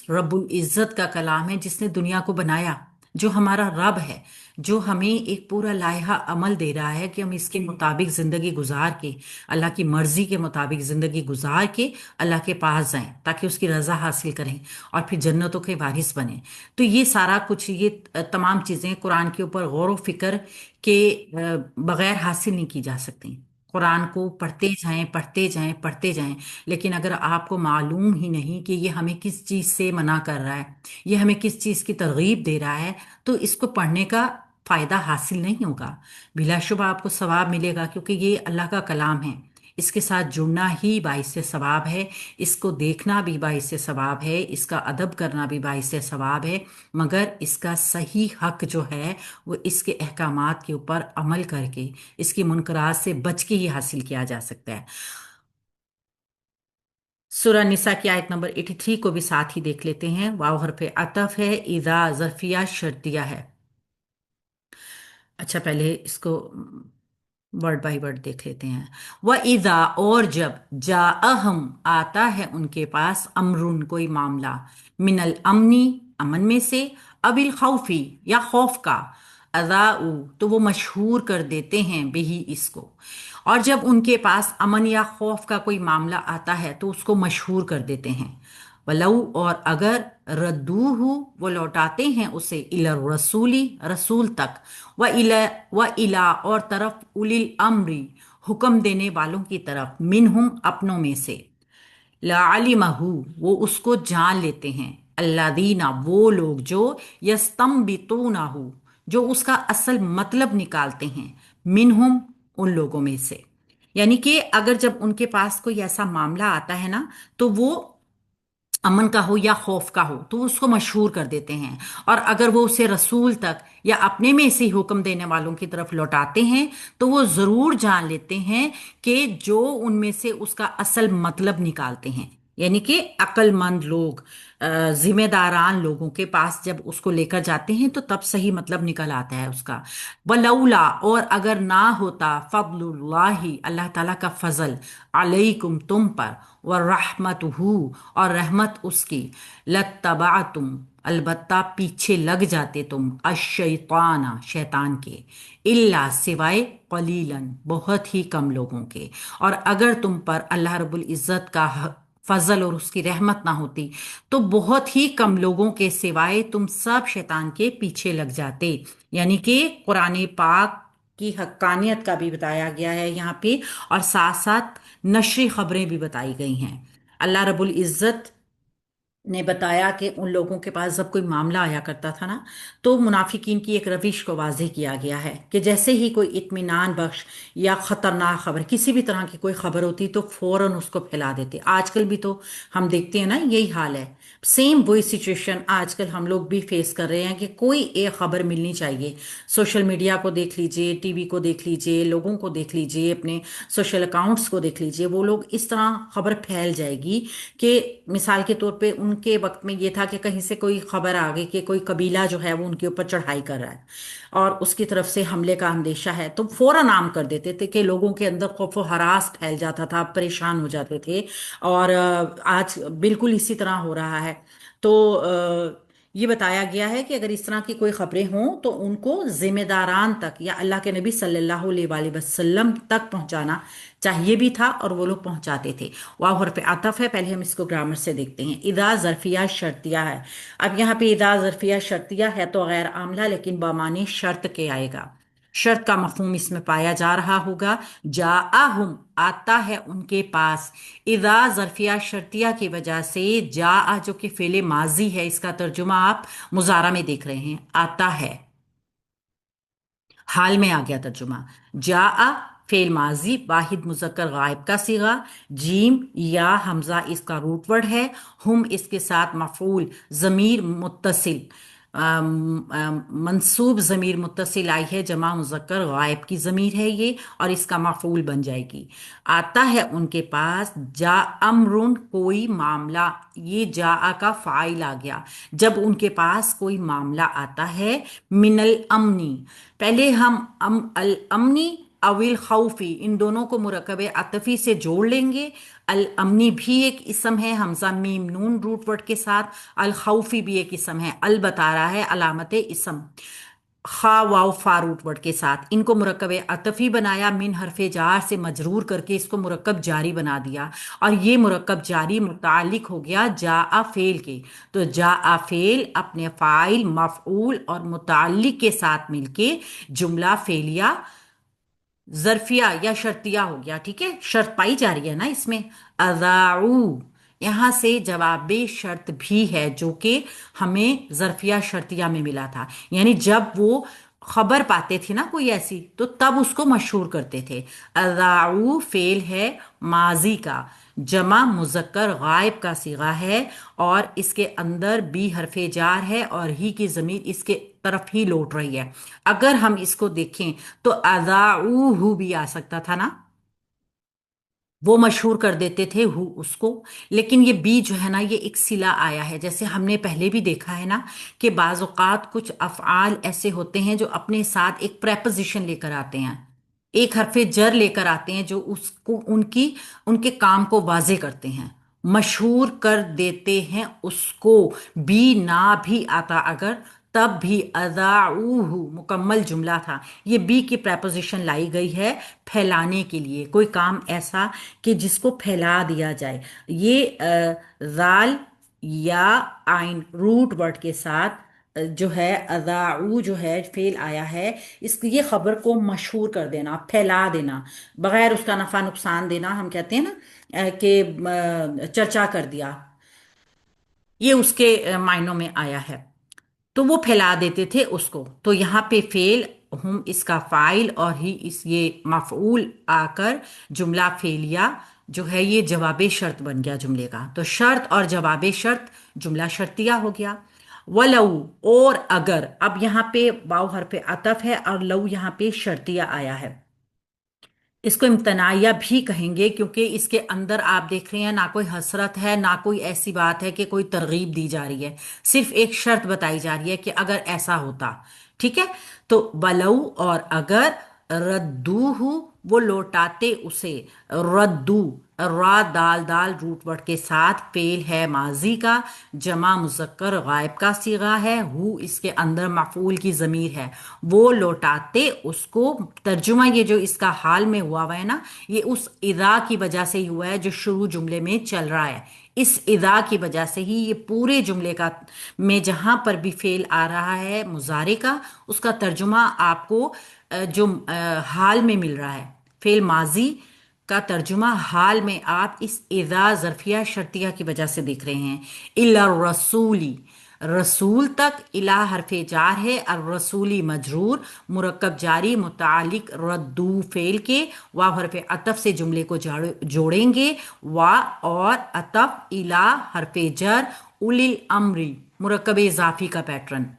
रब्बुल इज़्ज़त का कलाम है, जिसने दुनिया को बनाया, जो हमारा रब है, जो हमें एक पूरा लायहा अमल दे रहा है कि हम इसके मुताबिक ज़िंदगी गुजार के, अल्लाह की मर्ज़ी के मुताबिक ज़िंदगी गुजार के अल्लाह के पास जाएं, ताकि उसकी रज़ा हासिल करें और फिर जन्नतों के वारिस बने। तो ये सारा कुछ, ये तमाम चीज़ें कुरान के ऊपर गौर व फिक्र के बगैर हासिल नहीं की जा सकती। कुरान को पढ़ते जाएं, पढ़ते जाएं, पढ़ते जाएं, लेकिन अगर आपको मालूम ही नहीं कि ये हमें किस चीज़ से मना कर रहा है, ये हमें किस चीज़ की तरगीब दे रहा है, तो इसको पढ़ने का फ़ायदा हासिल नहीं होगा। बिलाशुबा आपको सवाब मिलेगा, क्योंकि ये अल्लाह का कलाम है। इसके साथ जुड़ना ही बाइस सवाब है, इसको देखना भी बाइस सवाब है, इसका अदब करना भी बाइस सवाब है। मगर इसका सही हक जो है वो इसके अहकामात के ऊपर अमल करके, इसकी मुनकरात से बच के ही हासिल किया जा सकता है। सूरह निसा की आयत नंबर 83 को भी साथ ही देख लेते हैं। वाव हरफ अतफ है, इज़ा ज़र्फिया शर्तिया है। अच्छा, पहले इसको वर्ड बाय वर्ड देख लेते हैं। वह इज़ा, और जब, जा अहम, आता है उनके पास, अमरुन, कोई मामला, मिनल अमनी, अमन में से, अबिल खौफी, या खौफ का, अज़ाऊ, तो वो मशहूर कर देते हैं बिही, इसको। और जब उनके पास अमन या खौफ का कोई मामला आता है तो उसको मशहूर कर देते हैं। वलऊ, और अगर, रद्दूहु, वो लौटाते हैं उसे, इला रसूली, रसूल तक, व इला और तरफ, उलिल अम्री, हुक्म देने वालों की तरफ, मिनहुम, अपनों में से, लालिमहू, वो उसको जान लेते हैं, अल्लादीना, वो लोग जो, यस्तंबितूनहु, जो उसका असल मतलब निकालते हैं, मिनहुम, उन लोगों में से। यानी कि अगर जब उनके पास कोई ऐसा मामला आता है ना, तो वो अमन का हो या खौफ का हो, तो उसको मशहूर कर देते हैं। और अगर वो उसे रसूल तक या अपने में से हुक्म देने वालों की तरफ लौटाते हैं, तो वो ज़रूर जान लेते हैं कि जो उनमें से उसका असल मतलब निकालते हैं, यानी कि अक्लमंद लोग, जिम्मेदारान लोगों के पास जब उसको लेकर जाते हैं तो तब सही मतलब निकल आता है उसका। वलौला, और अगर ना होता, फضलुल्लाहि, अल्लाह ताला का फजल, अलैकुम, तुम पर, व रहमतहू, और रहमत उसकी, लत्तबातुम, अलबत्ता पीछे लग जाते तुम, अशैताना, शैतान के, इल्ला, सिवाय, कलीलन, बहुत ही कम लोगों के। और अगर तुम पर अल्लाह रब्बुल इज़्ज़त का फजल और उसकी रहमत ना होती, तो बहुत ही कम लोगों के सिवाय तुम सब शैतान के पीछे लग जाते। यानी कि कुरान पाक की हक्कानियत का भी बताया गया है यहाँ पे, और साथ साथ नशरी खबरें भी बताई गई हैं। अल्लाह रब्बुल इज़्ज़त ने बताया कि उन लोगों के पास जब कोई मामला आया करता था ना, तो मुनाफिकीन की एक रविश को वाज़ेह किया गया है कि जैसे ही कोई इत्मीनान बख्श या ख़तरनाक खबर, किसी भी तरह की कोई खबर होती, तो फौरन उसको फैला देते। आजकल भी तो हम देखते हैं ना, यही हाल है। सेम वही सिचुएशन आजकल हम लोग भी फेस कर रहे हैं कि कोई एक खबर मिलनी चाहिए। सोशल मीडिया को देख लीजिए, टीवी को देख लीजिए, लोगों को देख लीजिए, अपने सोशल अकाउंट्स को देख लीजिए, वो लोग इस तरह खबर फैल जाएगी कि मिसाल के तौर पे उनके वक्त में ये था कि कहीं से कोई खबर आ गई कि कोई कबीला जो है वो उनके ऊपर चढ़ाई कर रहा है और उसकी तरफ से हमले का अंदेशा है, तो फौरन आम कर देते थे कि लोगों के अंदर खौफ व हरास फैल जाता था, परेशान हो जाते थे। और आज बिल्कुल इसी तरह हो रहा है। तो ये बताया गया है कि अगर इस तरह की कोई खबरें हों तो उनको जिम्मेदारान तक या अल्लाह के नबी सल्लल्लाहु अलैहि वसल्लम तक पहुंचाना चाहिए भी था, और वो लोग पहुंचाते थे। वाव हरफ आतफ है, पहले हम इसको ग्रामर से देखते हैं। इदा ज़र्फिया शर्तिया है। अब यहाँ पे इदा ज़र्फिया शर्तिया है तो गैर आमला, लेकिन बामाने शर्त के आएगा। शर्त का मफहूम इसमें पाया जा रहा होगा। जाअहुम, आता है उनके पास। इदा ज़र्फिया शर्तिया की वजह से जा, जो कि फेले माजी है, इसका तर्जुमा आप मुजारा में देख रहे हैं, आता है, हाल में आ गया तर्जुमा। जा, फेल माजी, वाहिद मुजक्कर गायब का सीगा, जीम या हमजा इसका रूट वर्ड है, हुम इसके साथ मफूल, ज़मीर मुत्तसिल, मंसूब ज़मीर मुत्तसिल आई है, जमा मुजक्कर गायब की ज़मीर है ये, और इसका मफूल बन जाएगी। आता है उनके पास, जा अमरुन, कोई मामला, ये जा का फ़ाइल आ गया। जब उनके पास कोई मामला आता है, मिनल अमनी, पहले हम अल अमनी अविल खौफी, इन दोनों को मुरकब अतफी से जोड़ लेंगे। अल अमनी भी एक इसम है, हमजा मीम नून रूट वर्ड के साथ। अल खौफी भी एक इसम है, अल बता रहा है अलामत इसम, खा वाव फा रूट वर्ड के साथ। इनको मुरकब अतफी बनाया, मिन हरफे जार से मजरूर करके इसको मुरकब जारी बना दिया, और ये मुरकब जारी मुतालिक हो गया जा आ फेल के। तो जा आ फेल अपने फ़ाइल मफ़ऊल और मुतालिक के साथ मिलके जुमला फेलिया जरफिया या शर्तिया हो गया। ठीक है, शर्त पाई जा रही है ना इसमें। अजाऊ, यहां से जवाबे शर्त भी है जो कि हमें जरफिया शर्तिया में मिला था। यानी जब वो खबर पाते थे ना कोई ऐसी, तो तब उसको मशहूर करते थे। अजाऊ फेल है माजी का, जमा मुजक्कर गायब का सीगा है, और इसके अंदर बी हरफे जार है और ही की जमीर इसके तरफ ही लौट रही है। अगर हम इसको देखें तो अजाऊ भी आ सकता था ना, वो मशहूर कर देते थे हु उसको। लेकिन ये बी जो है ना, ये एक सिला आया है, जैसे हमने पहले भी देखा है ना कि बाज़ औक़ात कुछ अफ़आल ऐसे होते हैं जो अपने साथ एक प्रेपोजिशन लेकर आते हैं, एक हरफे जर लेकर आते हैं, जो उसको उनकी उनके काम को वाजे करते हैं, मशहूर कर देते हैं उसको। बी ना भी आता अगर, तब भी अज़ाऊहु मुकम्मल जुमला था। ये बी की प्रेपोजिशन लाई गई है फैलाने के लिए, कोई काम ऐसा कि जिसको फैला दिया जाए। ये जाल या आइन रूट वर्ड के साथ जो है अज़ाऊ जो है फेल आया है, इस ये खबर को मशहूर कर देना, फैला देना, बगैर उसका नफा नुकसान देना, हम कहते हैं ना कि चर्चा कर दिया, ये उसके मायनों में आया है। तो वो फैला देते थे उसको। तो यहाँ पे फेल हम इसका फाइल और ही इस ये मफऊल आकर जुमला फेलिया जो है ये जवाब शर्त बन गया जुमले का। तो शर्त और जवाब शर्त जुमला शर्तिया हो गया। वलऊ, और अगर, अब यहाँ पे वाव हरफ अतफ है और लऊ यहाँ पे शर्तिया आया है। इसको इम्तनाया भी कहेंगे क्योंकि इसके अंदर आप देख रहे हैं ना कोई हसरत है ना कोई ऐसी बात है कि कोई तरगीब दी जा रही है, सिर्फ एक शर्त बताई जा रही है कि अगर ऐसा होता। ठीक है, तो बलऊ और अगर, रद्दूहु वो लौटाते उसे, रद्दू रा दाल दाल रूट वर्ड के साथ फेल है माजी का, जमा मुजक्कर गायब का सीगा है, हु इसके अंदर मफूल की जमीर है, वो लौटाते उसको। तर्जुमा ये जो इसका हाल में हुआ है ना, ये उस इदा की वजह से ही हुआ है जो शुरू जुमले में चल रहा है। इस इदा की वजह से ही ये पूरे जुमले का में जहां पर भी फेल आ रहा है मुजारे का, उसका तर्जुमा आपको जो हाल में मिल रहा है, फेल माजी का तर्जुमा हाल में आप इस इज़ा ज़र्फ़िया शर्तिया की वजह से देख रहे हैं। इला रसूली, रसूल तक, इला हरफे जार है और रसूली मजरूर, मुरक्कब जारी मुतालिक रद्दू फेल के, वाव हरफे अतफ से जुमले को जोड़ेंगे। वा और अतफ इला हरफे जर, उलिल अमरी मुरक्कब इजाफी का पैटर्न।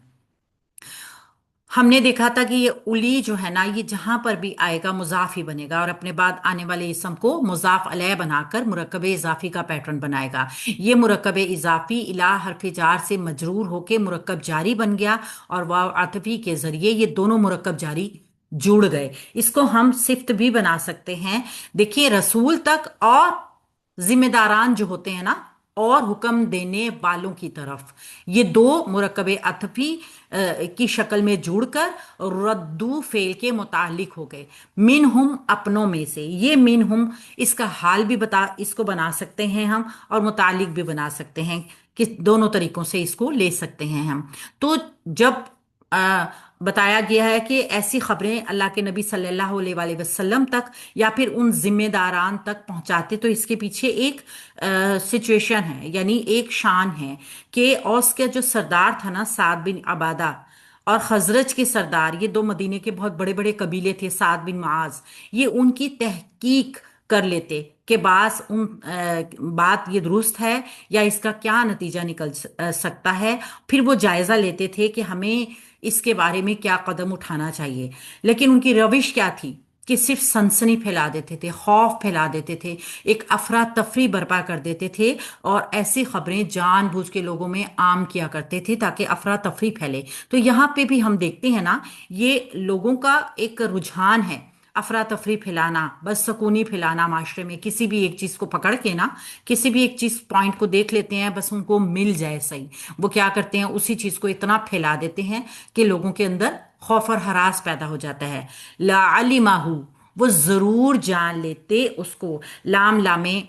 हमने देखा था कि ये उली जो है ना, ये जहां पर भी आएगा मुजाफ ही बनेगा और अपने बाद आने वाले इसम को मुजाफ अलैह बनाकर मुरक्कब इजाफी का पैटर्न बनाएगा। ये मुरक्कब इजाफी इला हरफ जार से मजरूर होके मुरक्कब जारी बन गया और वाव आतफी के जरिए ये दोनों मुरक्कब जारी जुड़ गए। इसको हम सिफ्त भी बना सकते हैं। देखिए, रसूल तक और जिम्मेदारान जो होते हैं ना, और हुक्म देने वालों की तरफ, ये दो मुरक्कब अतफी की शक्ल में जुड़कर रद्दू फेल के मुतालिक हो गए। मिन हुम अपनों में से, ये मिन हुम इसका हाल भी इसको बना सकते हैं हम और मुतालिक भी बना सकते हैं, कि दोनों तरीकों से इसको ले सकते हैं हम। तो जब बताया गया है कि ऐसी खबरें अल्लाह के नबी सल्लल्लाहु अलैहि वसल्लम तक या फिर उन जिम्मेदारान तक पहुंचाते, तो इसके पीछे एक सिचुएशन है, यानी एक शान है कि औस का जो सरदार था ना साद बिन अबादा, और खजरज के सरदार, ये दो मदीने के बहुत बड़े बड़े कबीले थे, साद बिन मुआज, ये उनकी तहकीक कर लेते कि बात ये दुरुस्त है या इसका क्या नतीजा निकल सकता है। फिर वो जायजा लेते थे कि हमें इसके बारे में क्या कदम उठाना चाहिए। लेकिन उनकी रविश क्या थी कि सिर्फ सनसनी फैला देते थे, खौफ फैला देते थे, एक अफरा तफरी बर्पा कर देते थे और ऐसी खबरें जानबूझ के लोगों में आम किया करते थे ताकि अफरा तफरी फैले। तो यहाँ पे भी हम देखते हैं ना, ये लोगों का एक रुझान है افراتفری پھیلانا، بس سکونی پھیلانا معاشرے میں، کسی بھی ایک چیز کو پکڑ کے نا، کسی بھی ایک چیز پوائنٹ کو دیکھ لیتے ہیں، بس ان کو مل جائے صحیح، وہ کیا کرتے ہیں اسی چیز کو اتنا پھیلا دیتے ہیں کہ لوگوں کے اندر خوف اور ہراس پیدا ہو جاتا ہے۔ لا علمہ، وہ ضرور جان لیتے اس کو، لام لامے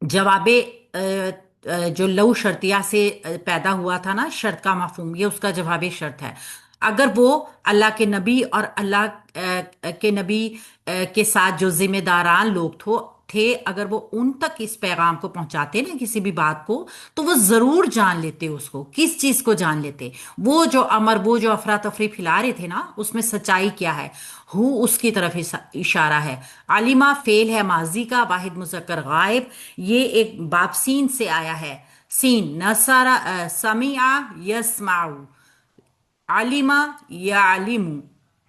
جواب جو لو شرطیہ سے پیدا ہوا تھا نا، شرط کا مفہوم، یہ اس کا جواب شرط ہے۔ اگر وہ اللہ کے نبی اور اللہ کے نبی کے ساتھ جو ذمہ داران لوگ تھے، اگر وہ ان تک اس پیغام کو پہنچاتے نا کسی بھی بات کو، تو وہ ضرور جان لیتے اس کو، کس چیز کو جان لیتے، وہ جو افراتفری پھیلا رہے تھے نا، اس میں سچائی کیا ہے، اس کی طرف اشارہ ہے۔ عالمہ فعل ہے ماضی کا، واحد مذکر غائب، یہ ایک باب سین سے آیا ہے، سین نصارہ سمیع یسمع، عالمہ یا عالم،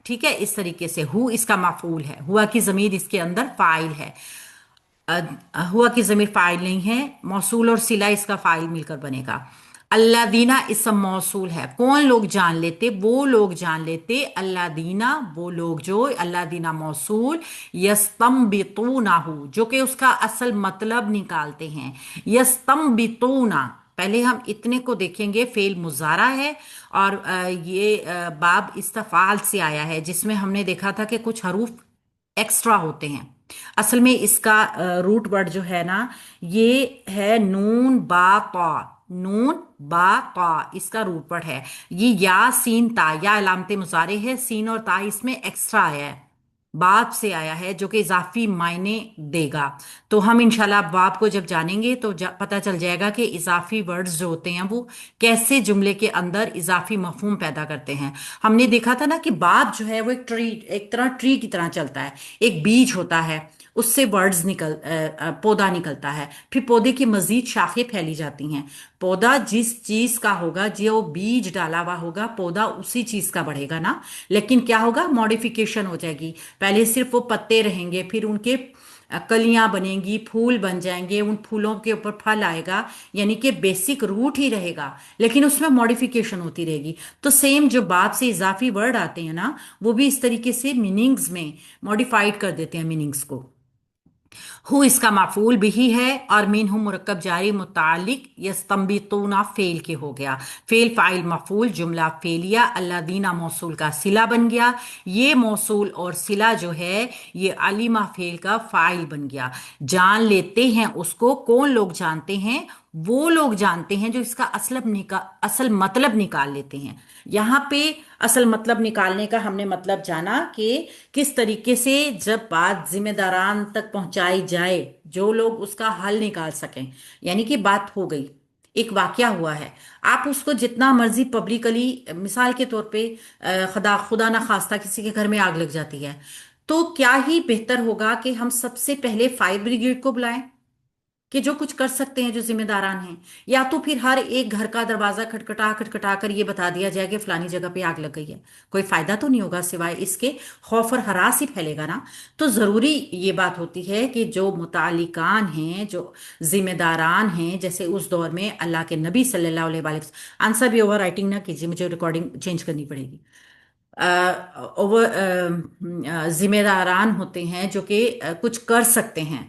ٹھیک ہے، اس طریقے سے اس کا مفعول ہے، ہوا کی ضمیر اس کے اندر فاعل ہے، ہوا کی ضمیر فاعل نہیں ہے، موصول اور صلہ اس کا فاعل مل کر بنے گا۔ اللہ دینا اسم موصول ہے، کون لوگ جان لیتے، وہ لوگ جان لیتے، اللہ دینا وہ لوگ جو، اللہ دینا موصول، یستنبطونہ جو کہ اس کا اصل مطلب نکالتے ہیں، یستنبطونہ، پہلے ہم اتنے کو دیکھیں گے، فعل مضارع ہے، اور یہ باب استفعال سے آیا ہے، جس میں ہم نے دیکھا تھا کہ کچھ حروف ایکسٹرا ہوتے ہیں۔ اصل میں اس کا روٹ ورڈ جو ہے نا، یہ ہے نون با طا، نون با طا، اس کا روٹ ورڈ ہے یہ، یا سین تا، یا علامت مضارع ہے، سین اور تا اس میں ایکسٹرا آیا ہے، باب سے آیا ہے، جو کہ اضافی معنی دے گا۔ تو ہم انشاءاللہ باب کو جب جانیں گے تو پتہ چل جائے گا کہ اضافی ورڈز جو ہوتے ہیں وہ کیسے جملے کے اندر اضافی مفہوم پیدا کرتے ہیں۔ ہم نے دیکھا تھا نا کہ باب جو ہے وہ ایک طرح ٹری کی طرح چلتا ہے، ایک بیج ہوتا ہے، اس سے پودا نکلتا ہے، پھر پودے کی مزید شاخیں پھیلی جاتی ہیں، پودا جس چیز کا ہوگا، جو بیج ڈالا ہوا ہوگا، پودا اسی چیز کا بڑھے گا نا، لیکن کیا ہوگا، ماڈیفیکیشن ہو جائے گی، پہلے صرف وہ پتے رہیں گے، پھر ان کے کلیاں بنیں گی، پھول بن جائیں گے، ان پھولوں کے اوپر پھل آئے گا، یعنی کہ بیسک روٹ ہی رہے گا، لیکن اس میں ماڈیفیکیشن ہوتی رہے گی۔ تو سیم جو باب سے اضافی ورڈ آتے ہیں نا، وہ بھی اس طریقے سے میننگز میں ماڈیفائڈ کر دیتے ہیں میننگز کو۔ اس کا مفعول بھی ہے، اور منہ مرکب جاری متعلق یستنبطون فعل کے ہو گیا، فعل فاعل مفعول جملہ فعلیہ، اللہ دینا موصول کا صلہ بن گیا، یہ موصول اور صلہ جو ہے یہ علمہ فعل کا فاعل بن گیا۔ جان لیتے ہیں اس کو، کون لوگ جانتے ہیں، وہ لوگ جانتے ہیں جو اس کا اصل مطلب نکال لیتے ہیں۔ یہاں پہ اصل مطلب نکالنے کا ہم نے مطلب جانا کہ کس طریقے سے جب بات ذمہ داران تک پہنچائی جائے، جو لوگ اس کا حل نکال سکیں، یعنی کہ بات ہو گئی، ایک واقعہ ہوا ہے، آپ اس کو جتنا مرضی پبلکلی، مثال کے طور پہ خدا نہ خواستہ کسی کے گھر میں آگ لگ جاتی ہے، تو کیا ہی بہتر ہوگا کہ ہم سب سے پہلے فائر بریگیڈ کو بلائیں، کہ جو کچھ کر سکتے ہیں، جو ذمہ داران ہیں، یا تو پھر ہر ایک گھر کا دروازہ کھٹکھٹا کر یہ بتا دیا جائے کہ فلانی جگہ پہ آگ لگ گئی ہے، کوئی فائدہ تو نہیں ہوگا سوائے اس کے خوف اور ہراس ہی پھیلے گا نا۔ تو ضروری یہ بات ہوتی ہے کہ جو متعلقان ہیں، جو ذمہ داران ہیں، جیسے اس دور میں اللہ کے نبی صلی اللہ علیہ وسلم، آنسر بھی اوور رائٹنگ نہ کیجیے، مجھے ریکارڈنگ چینج کرنی پڑے گی، ذمہ داران ہوتے ہیں جو کہ کچھ کر سکتے ہیں،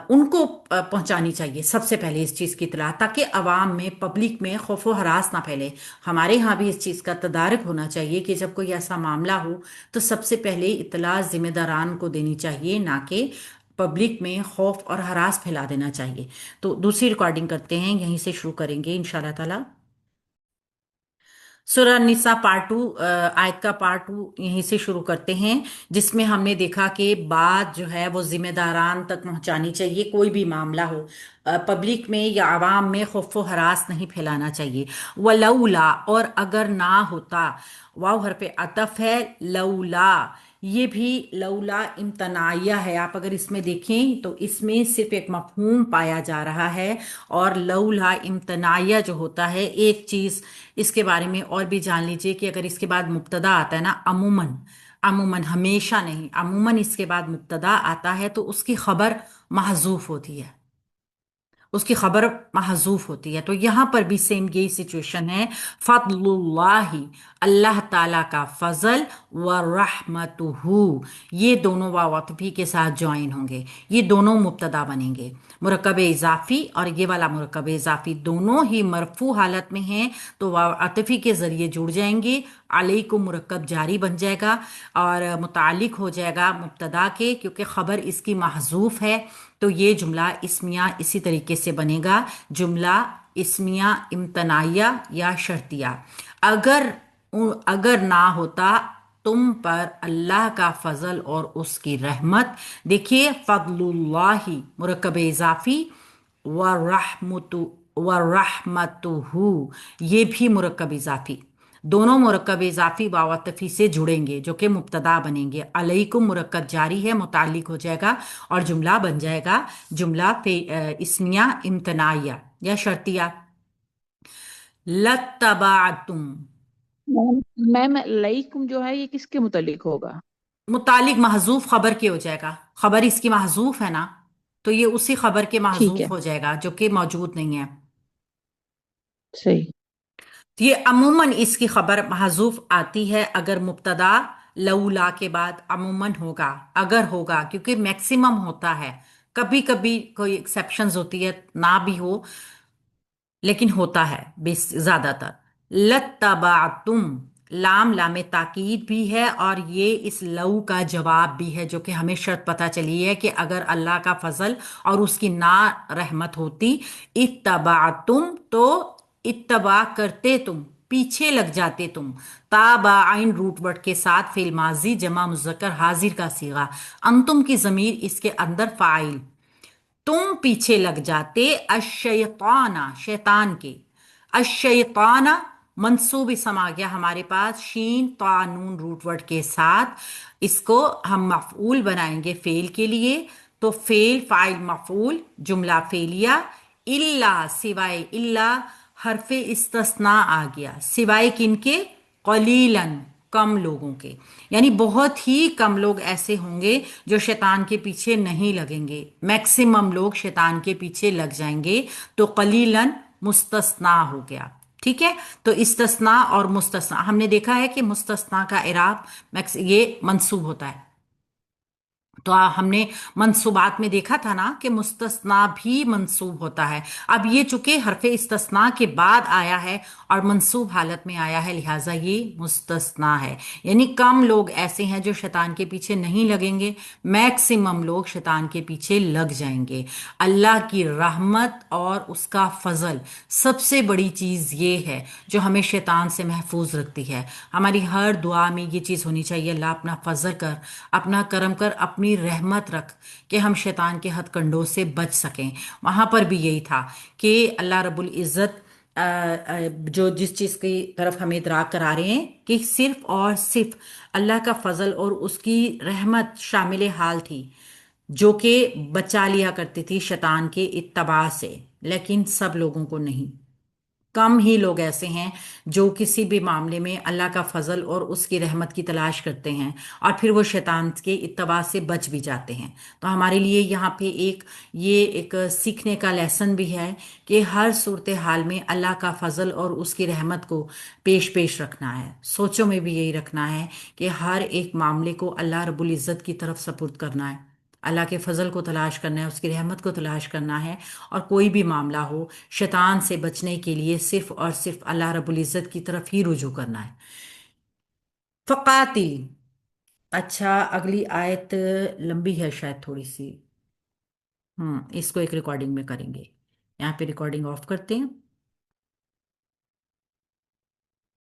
ان کو پہنچانی چاہیے سب سے پہلے اس چیز کی اطلاع، تاکہ عوام میں، پبلک میں خوف و ہراس نہ پھیلے۔ ہمارے ہاں بھی اس چیز کا تدارک ہونا چاہیے کہ جب کوئی ایسا معاملہ ہو تو سب سے پہلے اطلاع ذمہ داران کو دینی چاہیے، نہ کہ پبلک میں خوف اور ہراس پھیلا دینا چاہیے۔ تو دوسری ریکارڈنگ کرتے ہیں، یہیں سے شروع کریں گے انشاءاللہ تعالی۔ سورہ النساء پارٹ 2، آیت کا پارٹ 2 یہیں سے شروع کرتے ہیں، جس میں ہم نے دیکھا کہ بات جو ہے وہ ذمہ داران تک پہنچانی چاہیے، کوئی بھی معاملہ ہو، پبلک میں یا عوام میں خوف و ہراس نہیں پھیلانا چاہیے۔ ولولا، اور اگر نہ ہوتا، واو حرف عطف ہے، لولا، یہ بھی لولا امتناعیہ ہے، آپ اگر اس میں دیکھیں تو اس میں صرف ایک مفہوم پایا جا رہا ہے، اور لولا امتناعیہ جو ہوتا ہے، ایک چیز اس کے بارے میں اور بھی جان لیجئے کہ اگر اس کے بعد مبتدا آتا ہے نا، عموماً، عموماً ہمیشہ نہیں، عموماً اس کے بعد مبتدا آتا ہے تو اس کی خبر محذوف ہوتی ہے، उसकी खबर महजूफ होती है। तो यहाँ पर भी सेम यही सिचुएशन है। फضलुल्लाहि, अल्लाह ताला का फजल, व रहमतुहु, ये दोनों वाव अतफी के साथ ज्वाइन होंगे, ये दोनों मुब्तदा बनेंगे। मुरक्कब इजाफी और ये वाला मुरक्कब इजाफी दोनों ही मरफू हालत में हैं, तो वाव अतफी के जरिए जुड़ जाएंगे। अलैकुम मुरक्कब जारी बन जाएगा और मुतालिक हो जाएगा मुब्तदा के, क्योंकि खबर इसकी महजूफ है। तो ये जुमला इस्मिया इसी तरीके से बनेगा, जुमला इस्मिया इम्तनाया या शर्तिया। अगर अगर ना होता तुम पर अल्लाह का फजल और उसकी रहमत, देखिए फضलुल्लाहि मुरक्कब इजाफी, व रहमतु व रहमतुहु, ये भी मुरक्कब इजाफी, दोनों मुरक्कब इजाफी वावतफी से जुड़ेंगे जो कि मुब्तदा बनेंगे। अलैकुम मुरक्कब जारी है, मुतालिक हो जाएगा और जुमला बन जाएगा जुमला इस्मिया इम्तनाया या शर्तिया। लत्तबातुम, मैम मैम, लईकुम जो है ये किसके मुतालिक होगा? मुतालिक महजूफ खबर के हो जाएगा, खबर इसकी महजूफ है ना, तो ये उसी खबर के ठीक है। महजूफ हो जाएगा जो कि मौजूद नहीं है। सही। तो ये अमूमन इसकी खबर महजूफ आती है अगर मुब्तदा लौला के बाद अमूमन होगा, अगर होगा, क्योंकि मैक्सिमम होता है। कभी कभी कोई एक्सेप्शंस होती है ना भी हो, लेकिन होता है बेस ज्यादातर। लत्तबातुम, लाम लामे ताकीद भी है और ये इस लऊ का जवाब भी है, जो कि हमें शर्त पता चली है कि अगर अल्लाह का फजल और उसकी ना रहमत होती, इत्तबातुम, तो इत्तबा करते तुम, पीछे लग जाते तुम। ताबाइन रूट वर्ड के साथ फेल माजी जमा मुजक्कर हाजिर का सीगा, अंतुम की जमीर इसके अंदर फाइल, तुम पीछे लग जाते अशैताना, शैतान के। अशैताना मंसूब इसम आ गया हमारे पास शीन तानून रूट वर्ड के साथ, इसको हम मफऊल बनाएंगे फेल के लिए। तो फेल फाइल मफऊल जुमला फेलिया, इल्ला सिवाय, इल्ला हरफे इस्तस्ना आ गया, सिवाय किनके, कलीलन, कम लोगों के। यानी बहुत ही कम लोग ऐसे होंगे जो शैतान के पीछे नहीं लगेंगे, मैक्सिमम लोग शैतान के पीछे लग जाएंगे। तो कलीलन मुस्तस्ना हो गया। ठीक है, तो इस्तस्ना और मुस्तस्ना हमने देखा है कि मुस्तस्ना का इराब मैक्स ये मंसूब होता है। तो हमने मंसूबात में देखा था ना कि मुस्तस्ना भी मंसूब होता है। अब ये चूंकि हरफे इस्तस्ना के बाद आया है और मंसूब हालत में आया है, लिहाजा ये मुस्तस्ना है। यानी कम लोग ऐसे हैं जो शैतान के पीछे नहीं लगेंगे, मैक्सिमम लोग शैतान के पीछे लग जाएंगे। अल्लाह की रहमत और उसका फजल सबसे बड़ी चीज़ ये है जो हमें शैतान से महफूज रखती है। हमारी हर दुआ में ये चीज़ होनी चाहिए, अल्लाह अपना फजल कर, अपना करम कर, अपनी रहमत रख कि हम शैतान के हथकंडों से बच सकें। वहाँ पर भी यही था कि अल्लाह रब्बुल इज़्ज़त जो जिस चीज़ की तरफ हमें इदराक करा रहे हैं कि सिर्फ और सिर्फ अल्लाह का फजल और उसकी रहमत शामिल हाल थी, जो कि बचा लिया करती थी शैतान के इत्तबा से, लेकिन सब लोगों को नहीं। कम ही लोग ऐसे हैं जो किसी भी मामले में अल्लाह का फजल और उसकी रहमत की तलाश करते हैं और फिर वो शैतान के इत्तबा से बच भी जाते हैं। तो हमारे लिए यहाँ पे एक सीखने का लेसन भी है कि हर सूरत हाल में अल्लाह का फजल और उसकी रहमत को पेश पेश रखना है, सोचों में भी यही रखना है कि हर एक मामले को अल्लाह रब्बुल इज़्ज़त की तरफ सपुर्द करना है, अल्लाह के फजल को तलाश करना है, उसकी रहमत को तलाश करना है। और कोई भी मामला हो, शैतान से बचने के लिए सिर्फ और सिर्फ अल्लाह रब्बुल इज़्ज़त की तरफ ही रुजू करना है। फ़क़ातिल, अच्छा अगली आयत लंबी है शायद थोड़ी सी। इसको एक रिकॉर्डिंग में करेंगे। यहाँ पे रिकॉर्डिंग ऑफ करते हैं।